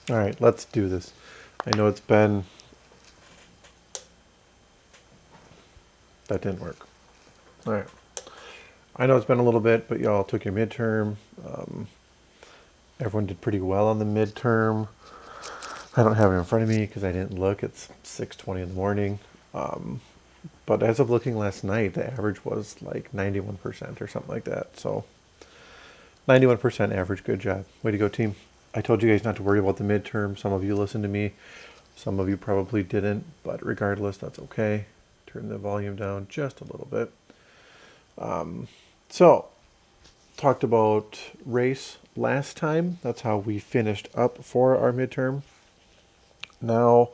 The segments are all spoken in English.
All right, let's do this. I know it's been... That didn't work. All right. I know it's been a little bit, but y'all took your midterm. Um, Everyone did pretty well on the midterm. I don't have it in front of me because I didn't look. It's 6:20 in the morning. Um, but as of looking last night, the average was like 91% or something like that. So 91% average. Good job. Way to go, team. I told you guys not to worry about the midterm. Some of you listened to me. Some of you probably didn't. But regardless, that's okay. Turn the volume down just a little bit. So, talked about race last time. That's how we finished up for our midterm. Now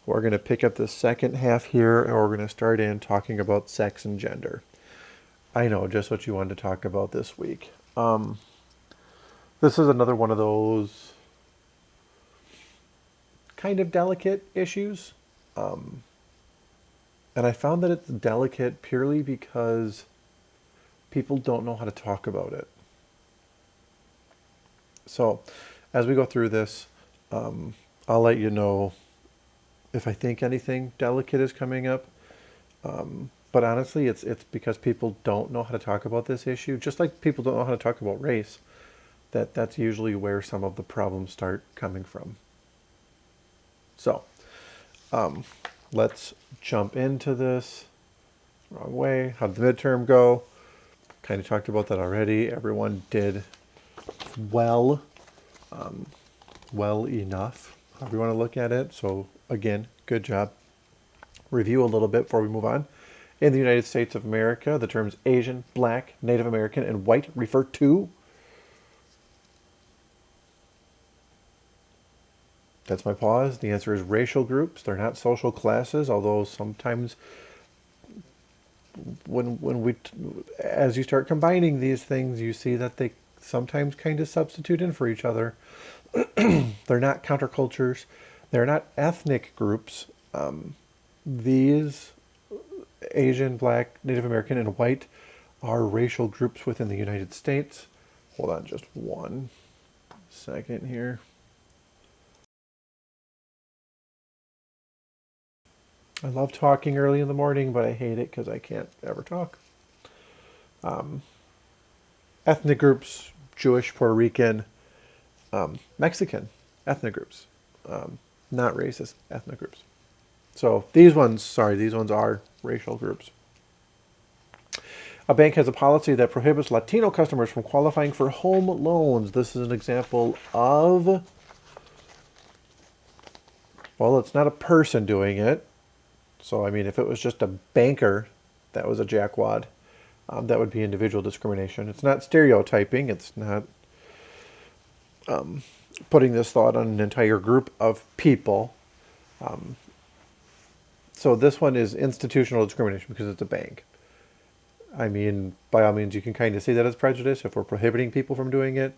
we're going to pick up the second half here and we're going to start in talking about sex and gender. I know just what you wanted to talk about this week. This is another one of those kind of delicate issues. And I found that it's delicate purely because people don't know how to talk about it. So, as we go through this, I'll let you know if I think anything delicate is coming up. But honestly, it's because people don't know how to talk about this issue, just like people don't know how to talk about race. That's usually where some of the problems start coming from. So, let's jump into this. Wrong way. How did the midterm go? Kind of talked about that already. Everyone did well, well enough, however you want to look at it. So again, good job. Review a little bit before we move on. In the United States of America, the terms Asian, Black, Native American, and White refer to... That's my pause. The answer is racial groups. They're not social classes, although sometimes as you start combining these things, you see that they sometimes kind of substitute in for each other. They're not countercultures. They're not ethnic groups. These Asian, Black, Native American, and White are racial groups within the United States. Hold on just 1 second here. I love talking early in the morning, but I hate it because I can't ever talk. Ethnic groups, Jewish, Puerto Rican, Mexican ethnic groups, not racist ethnic groups. So these ones are racial groups. A bank has a policy that prohibits Latino customers from qualifying for home loans. This is an example of, well, it's not a person doing it. So, I mean, if it was just a banker that was a jackwad, that would be individual discrimination. It's not stereotyping. It's not putting this thought on an entire group of people. So this one is institutional discrimination because it's a bank. I mean, by all means, you can kind of see that as prejudice if we're prohibiting people from doing it.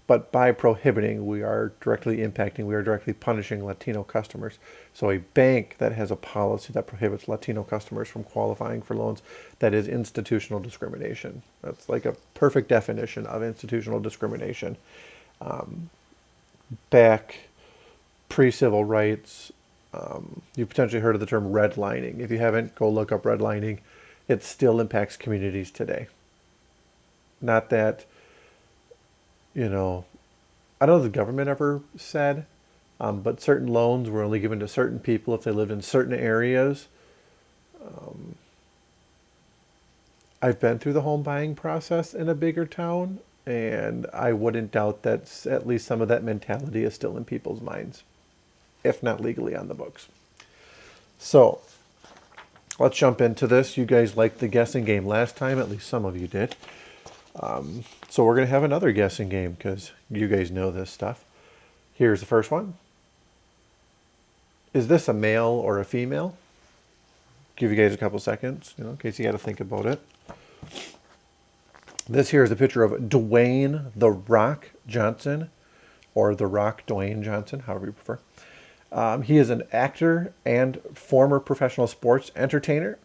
But by prohibiting, we are directly punishing Latino customers. So a bank that has a policy that prohibits Latino customers from qualifying for loans, that is institutional discrimination. That's like a perfect definition of institutional discrimination. Back pre-civil rights, you've potentially heard of the term redlining. If you haven't, go look up redlining. It still impacts communities today. Not that, I don't know if the government ever said, but certain loans were only given to certain people if they lived in certain areas. I've been through the home buying process in a bigger town, and I wouldn't doubt that at least some of that mentality is still in people's minds, if not legally on the books. So let's jump into this. You guys liked the guessing game last time, at least some of you did. So we're going to have another guessing game because you guys know this stuff. Here's the first one. Is this a male or a female? Give you guys a couple seconds, in case you got to think about it. This here is a picture of Dwayne "The Rock" Johnson, or The Rock Dwayne Johnson, however you prefer. He is an actor and former professional sports entertainer,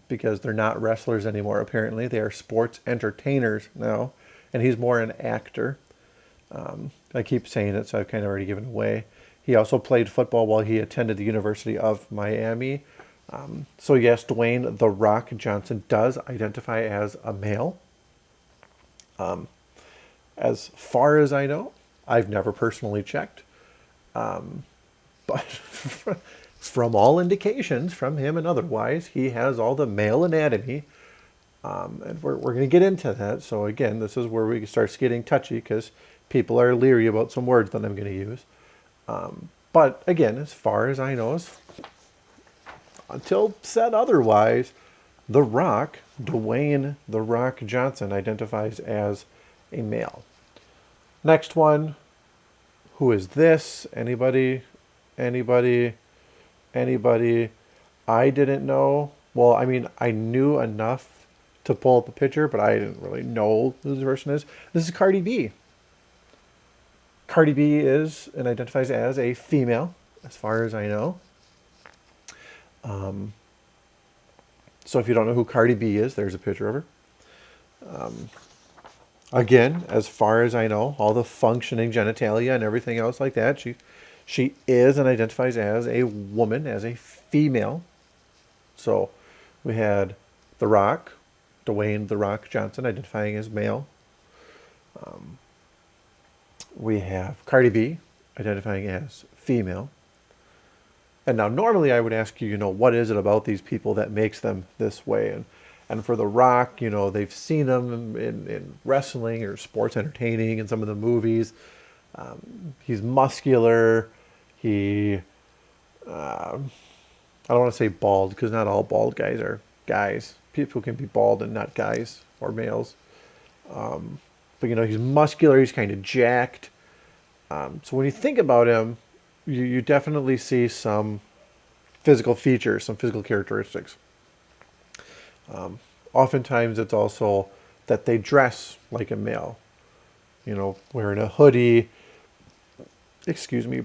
because they're not wrestlers anymore, apparently. They are sports entertainers now, and he's more an actor. I keep saying it, so I've kind of already given it away. He also played football while he attended the University of Miami. So yes, Dwayne "The Rock" Johnson does identify as a male. As far as I know, I've never personally checked, but from all indications, from him and otherwise, he has all the male anatomy. And we're going to get into that. So again, this is where we start getting touchy because people are leery about some words that I'm going to use. But again, as far as I know, until said otherwise, The Rock, Dwayne "The Rock" Johnson, identifies as a male. Next one, who is this? Anybody? Anybody? Anybody? I didn't know. Well, I mean, I knew enough to pull up a picture, but I didn't really know who this person is. This is Cardi B. Cardi B is and identifies as a female, as far as I know. So if you don't know who Cardi B is, there's a picture of her. Again, as far as I know, all the functioning genitalia and everything else like that, she is and identifies as a woman, as a female. So we had The Rock, Dwayne "The Rock" Johnson, identifying as male. We have Cardi B, identifying as female. And now normally I would ask you, what is it about these people that makes them this way? And for The Rock, they've seen them in wrestling or sports entertaining in some of the movies. He's muscular. I don't want to say bald because not all bald guys are guys. People can be bald and not guys or males. But he's muscular. He's kind of jacked. So when you think about him, you definitely see some physical features, some physical characteristics. Oftentimes it's also that they dress like a male, wearing a hoodie,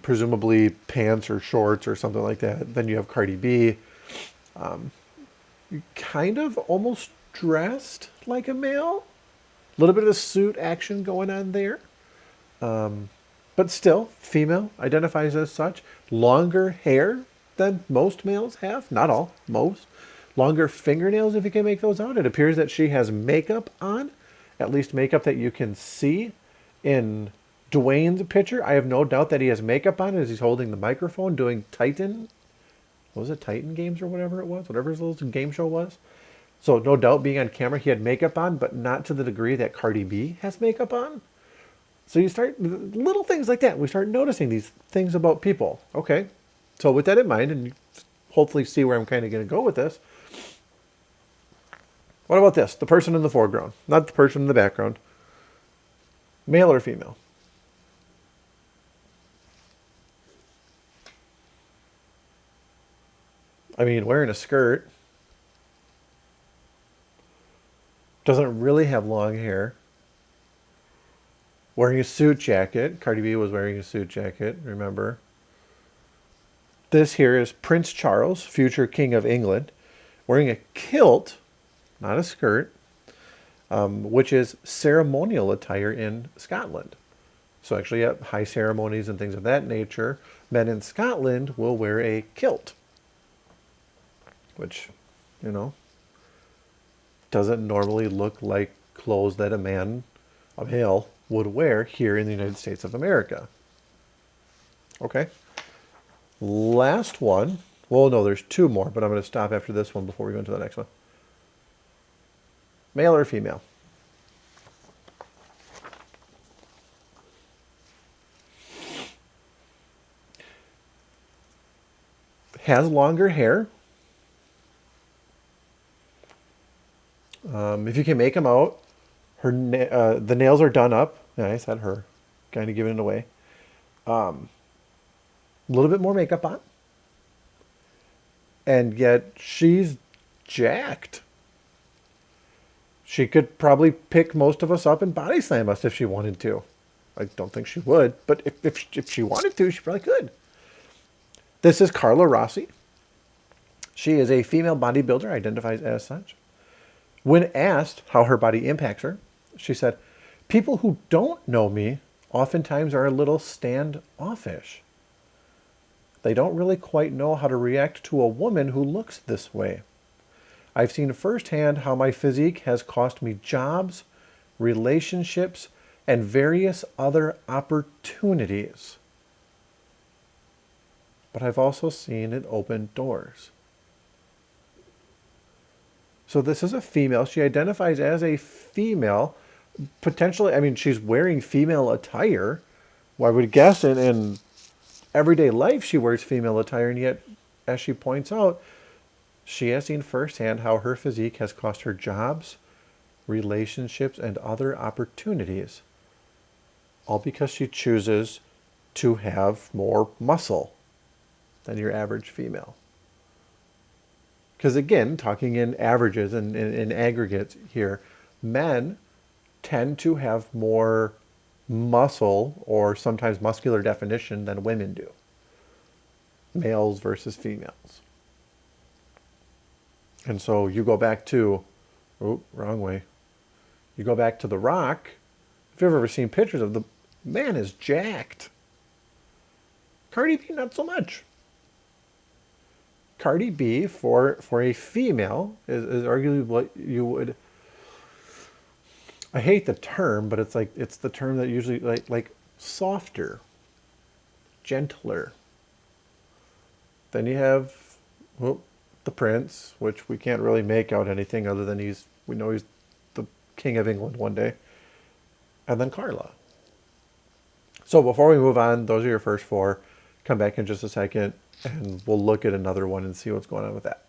presumably pants or shorts or something like that. Then you have Cardi B, kind of almost dressed like a male, a little bit of a suit action going on there. But still, female, identifies as such. Longer hair than most males have. Not all, most. Longer fingernails, if you can make those out. It appears that she has makeup on. At least makeup that you can see in Dwayne's picture. I have no doubt that he has makeup on as he's holding the microphone doing Titan. What was it? Titan Games or whatever it was? Whatever his little game show was. So no doubt being on camera, he had makeup on, but not to the degree that Cardi B has makeup on. So you start, little things like that. We start noticing these things about people. Okay. So with that in mind, and you hopefully see where I'm kind of going to go with this. What about this? The person in the foreground, not the person in the background. Male or female? I mean, wearing a skirt. Doesn't really have long hair. Wearing a suit jacket. Cardi B was wearing a suit jacket, remember? This here is Prince Charles, future King of England, wearing a kilt, not a skirt, which is ceremonial attire in Scotland. So actually at high ceremonies and things of that nature, men in Scotland will wear a kilt, which, doesn't normally look like clothes that a male, would wear here in the United States of America. Okay. Last one. Well, no, there's two more, but I'm going to stop after this one before we go into the next one. Male or female? Has longer hair. If you can make them out, the nails are done up. Yeah, I said her, kind of giving it away. A little bit more makeup on, and yet she's jacked. She could probably pick most of us up and body slam us if she wanted to. I don't think she would, but if she wanted to, she probably could. This is Carla Rossi. She is a female bodybuilder, identifies as such. When asked how her body impacts her, she said, "People who don't know me oftentimes are a little standoffish. They don't really quite know how to react to a woman who looks this way. I've seen firsthand how my physique has cost me jobs, relationships, and various other opportunities. But I've also seen it open doors. So this is a female. She identifies as a female. Potentially, I mean, she's wearing female attire. Well, I would guess in everyday life she wears female attire, and yet, as she points out, she has seen firsthand how her physique has cost her jobs, relationships, and other opportunities. All because she chooses to have more muscle than your average female. Because again, talking in averages and in aggregates here, men tend to have more muscle or sometimes muscular definition than women do. Males versus females. And so you go back to, oh, wrong way. You go back to The Rock. If you've ever seen pictures of the man is jacked. Cardi B, not so much. Cardi B, for a female, is arguably what you would. I hate the term, but it's the term that usually like softer, gentler. Then you have the Prince, which we can't really make out anything other than we know he's the King of England one day. And then Carla. So before we move on, those are your first four. Come back in just a second and we'll look at another one and see what's going on with that.